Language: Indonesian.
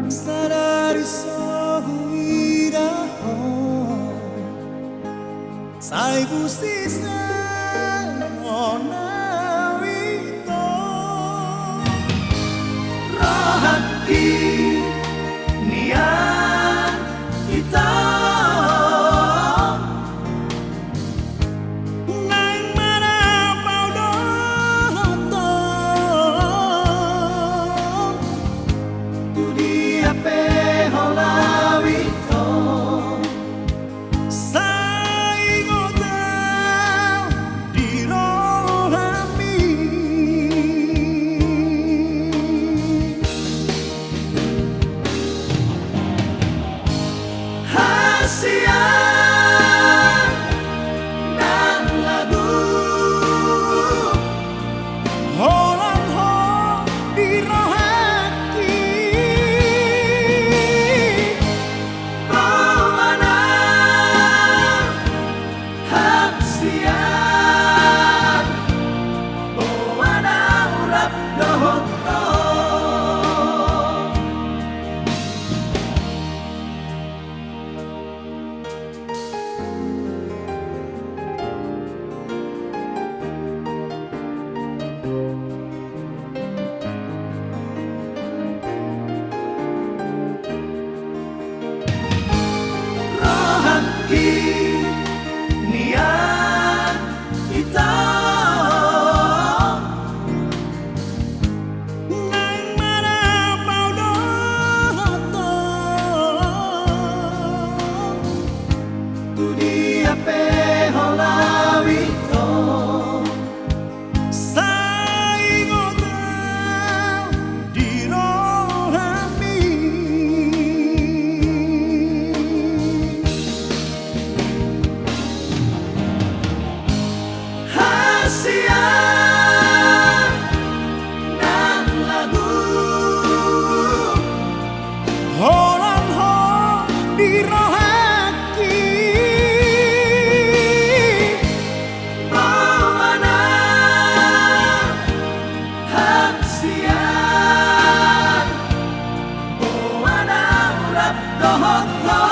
Sadari sohuiraho Saibu sisa onawito Rohati niat kita Nang mana pau doto Tu dia peholawito Saingotau di rohami Hasian dan lagu Holan ho di rohaki Bawana Hasian Bawana urap dohoto Rohaki niat kita Nang mana pau dohoto Tu dia peholawito Saingotau di rohami Hasian dan lagu Holan ho di rohaki Bawana Hasian Bawana urap dohoto